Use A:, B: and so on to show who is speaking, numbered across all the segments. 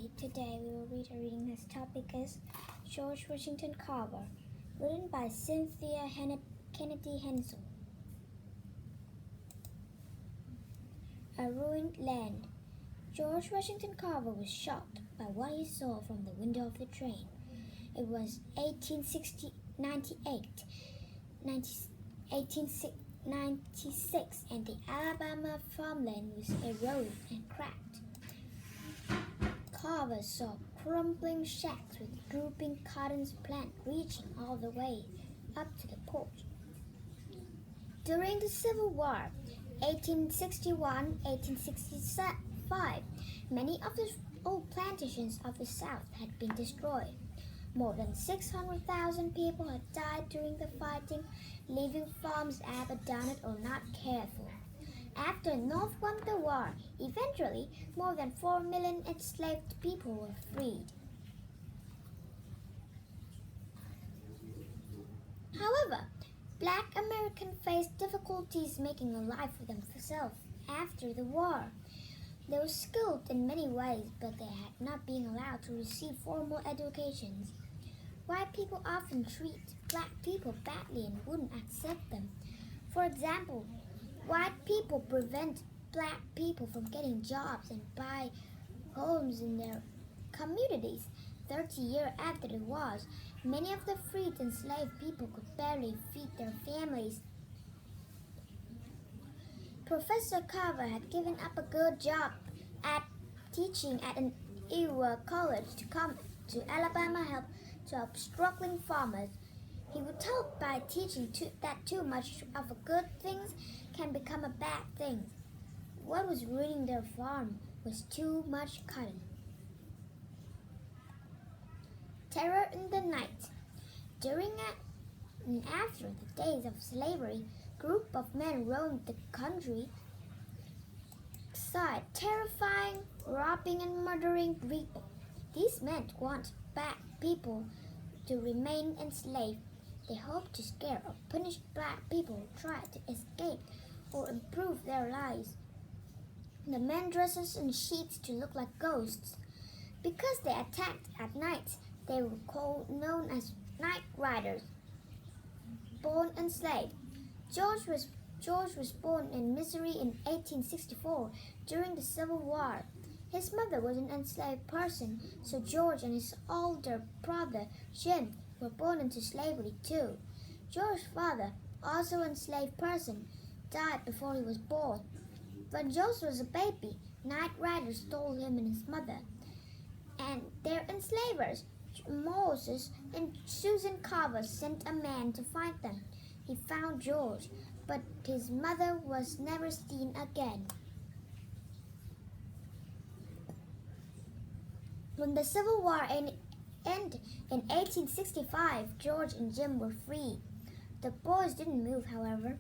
A: Today we will read a reading. This topic is George Washington Carver, written by Cynthia Kennedy Hensel. A ruined land. George Washington Carver was shocked by what he saw from the window of the train. It was 1896, and the Alabama farmland was eroded and cracked. Carver saw crumbling shacks with drooping cotton plants reaching all the way up to the porch. During the Civil War, 1861-1865, many of the old plantations of the South had been destroyed. More than 600,000 people had died during the fighting, leaving farms abandoned or not cared for. After the North won the war, eventually more than 4 million enslaved people were freed. However, Black Americans faced difficulties making a life for themselves after the war. They were skilled in many ways, but they had not been allowed to receive formal educations. White people often treat black people badly and wouldn't accept them. For example, white people prevent black people from getting jobs and buy homes in their communities. 30 years after the wars, many of the freed enslaved people could barely feed their families. Professor Carver had given up a good job at teaching at an Iowa college to come to Alabama to help struggling farmers. He would tell by teaching that too much of a good thing can become a bad thing. What was ruining their farm was too much cotton. Terror in the night. During and after the days of slavery, a group of men roamed the country side, terrifying, robbing, and murdering people. These men wanted black people to remain enslaved. They hoped to scare or punish black people who tried to escape or improve their lives. The men dressed in sheets to look like ghosts. Because they attacked at night, they were known as night riders. Born enslaved. George was born in Missouri in 1864 during the Civil War. His mother was an enslaved person, so George and his older brother Jim were born into slavery too. George's father, also an enslaved person, died before he was born. When George was a baby, night riders stole him and his mother, and their enslavers, Moses and Susan Carver, sent a man to find them. He found George, but his mother was never seen again. When the Civil War ended in 1865, George and Jim were free. The boys didn't move, however.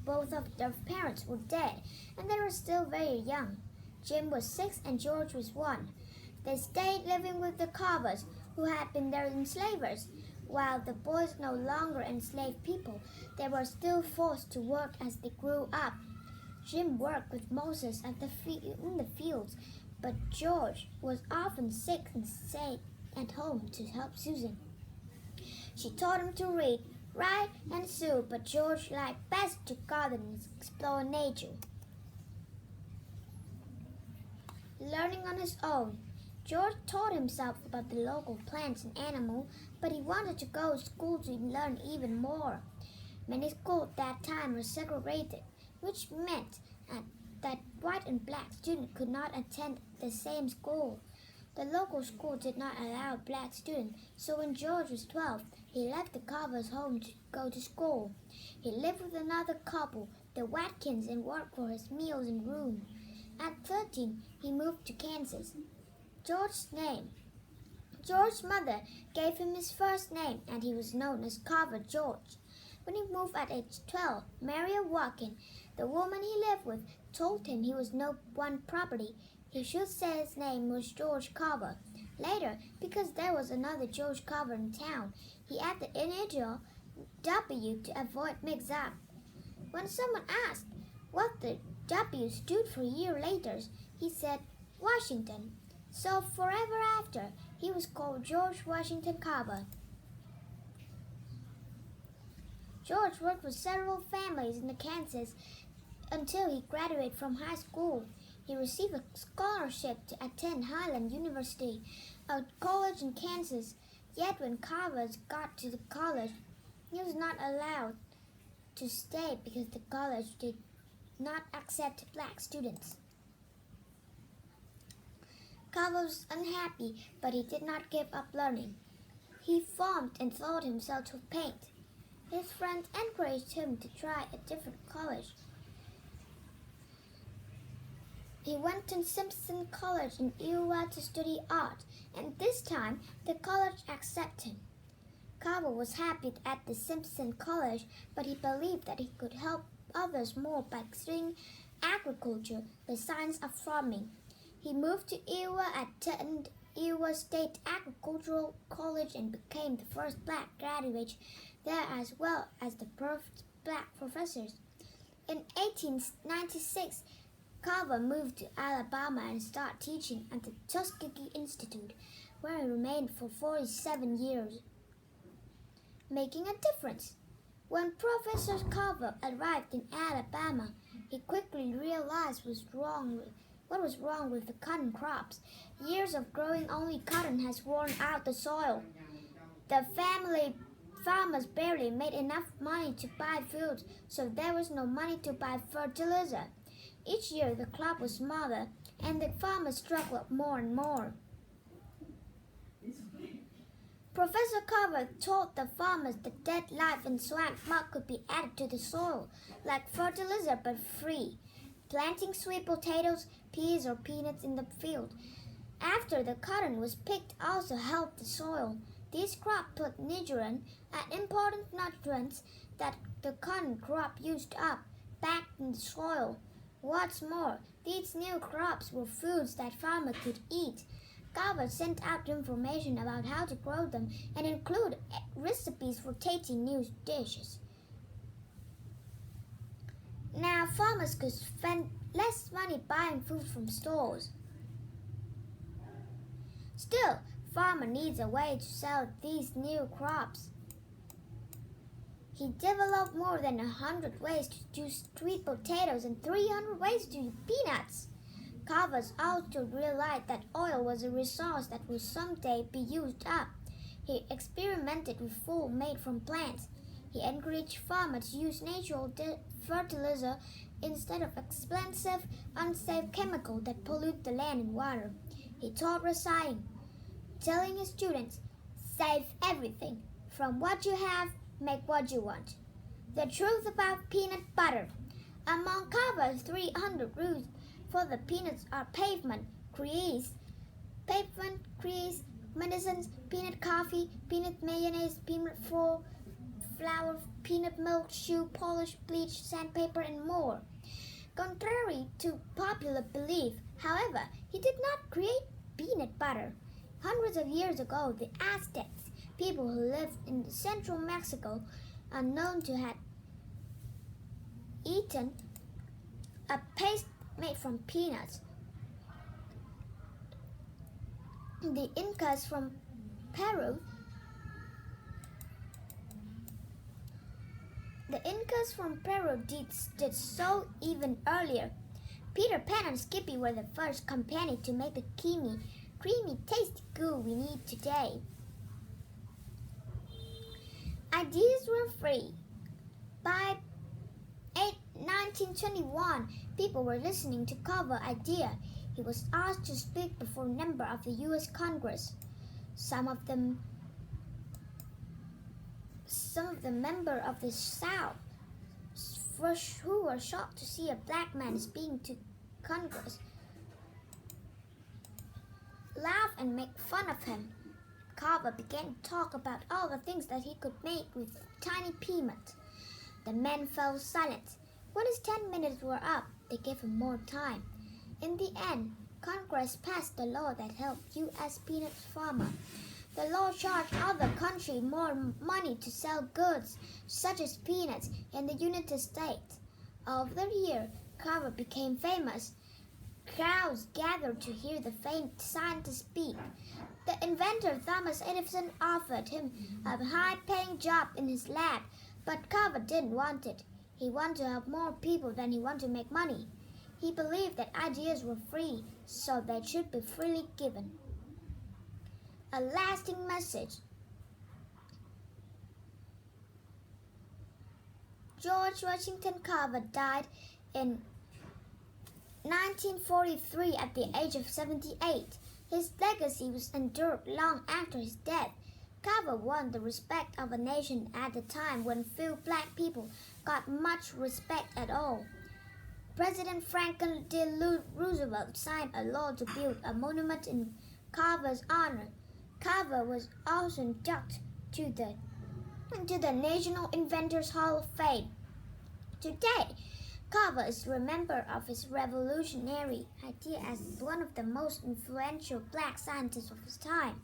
A: Both of their parents were dead, and they were still very young. Jim was 6 and George was 1. They stayed living with the Carvers, who had been their enslavers. While the boys no longer enslaved people, they were still forced to work as they grew up. Jim worked with Moses in the fields, but George was often sick and stayed at home to help Susan. She taught him to read, write, and sew, but George liked best to garden and explore nature. Learning on his own, George taught himself about the local plants and animals, but he wanted to go to school to learn even more. Many schools at that time were segregated, which meant that white and black students could not attend the same school. The local school did not allow black students, so when George was 12, he left the Carver's home to go to school. He lived with another couple, the Watkins, and worked for his meals and room. At 13, he moved to Kansas. George's mother gave him his first name, and he was known as Carver George. When he moved at age 12, Maria Watkins, the woman he lived with, told him he was no one property. He should say his name was George Carver. Later, because there was another George Carver in town, he added the initial W to avoid mix-up. When someone asked what the W stood for a year later, he said Washington. So forever after, he was called George Washington Carver. George worked with several families in Kansas until he graduated from high school. He received a scholarship to attend Highland University, a college in Kansas. Yet when Carver got to the college, he was not allowed to stay because the college did not accept black students. Carver was unhappy, but he did not give up learning. He formed and taught himself to paint. His friends encouraged him to try a different college. He went to Simpson College in Iowa to study art, and this time the college accepted him. Carver was happy at the Simpson College, but he believed that he could help others more by studying agriculture, the science of farming. He moved to Iowa, attended Iowa State Agricultural College, and became the first black graduate there as well as the first black professors. In 1896, Carver moved to Alabama and started teaching at the Tuskegee Institute, where he remained for 47 years, making a difference. When Professor Carver arrived in Alabama, he quickly realized what was wrong with the cotton crops. Years of growing only cotton has worn out the soil. The family farmers barely made enough money to buy food, so there was no money to buy fertilizer. Each year the crop was smaller, and the farmers struggled more and more. Professor Carver told the farmers that dead life and swamp mud could be added to the soil, like fertilizer but free. Planting sweet potatoes, peas, or peanuts in the field after the cotton was picked also helped the soil. These crops put nitrogen, an important nutrient that the cotton crop used up, back in the soil. What's more, these new crops were foods that farmers could eat. Carver sent out information about how to grow them and included recipes for tasty new dishes. Now farmers could spend less money buying food from stores. Still, farmer needs a way to sell these new crops. He developed more than 100 ways to do sweet potatoes and 300 ways to do peanuts. Carver also realized that oil was a resource that would someday be used up. He experimented with food made from plants. He encouraged farmers to use natural fertilizer instead of expensive, unsafe chemicals that pollute the land and water. He taught recycling, telling his students, "Save everything. From what you have, make what you want." The truth about peanut butter. Among Carver's 300 rules for the peanuts are pavement grease, medicines, peanut coffee, peanut mayonnaise, peanut flour, peanut milk, shoe polish, bleach, sandpaper, and more. Contrary to popular belief, however, he did not create peanut butter. Hundreds of years ago, the Aztecs, people who lived in central Mexico, are known to have eaten a paste made from peanuts. The Incas from Peru did so even earlier. Peter Pan and Skippy were the first company to make the creamy, tasty goo we need today. Ideas were free. By 1921, people were listening to Carver's idea. He was asked to speak before a member of the U.S. Congress. Some of the members of the South who were shocked to see a black man speaking to Congress laugh and make fun of him. Carver began to talk about all the things that he could make with tiny peanuts. The men fell silent. When his 10 minutes were up, they gave him more time. In the end, Congress passed the law that helped U.S. peanut farmers. The law charged other countries more money to sell goods, such as peanuts, in the United States. Over the years, Carver became famous. Crowds gathered to hear the famed scientist speak. The inventor Thomas Edison offered him a high-paying job in his lab, but Carver didn't want it. He wanted to help more people than he wanted to make money. He believed that ideas were free, so they should be freely given. A lasting message. George Washington Carver died in 1943 at the age of 78. His legacy was endured long after his death. Carver won the respect of a nation at a time when few black people got much respect at all. President Franklin D. Roosevelt signed a law to build a monument in Carver's honor. Carver was also inducted into the National Inventors Hall of Fame. Today, Carver is remembered of his revolutionary idea as one of the most influential black scientists of his time.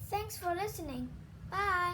A: Thanks for listening. Bye.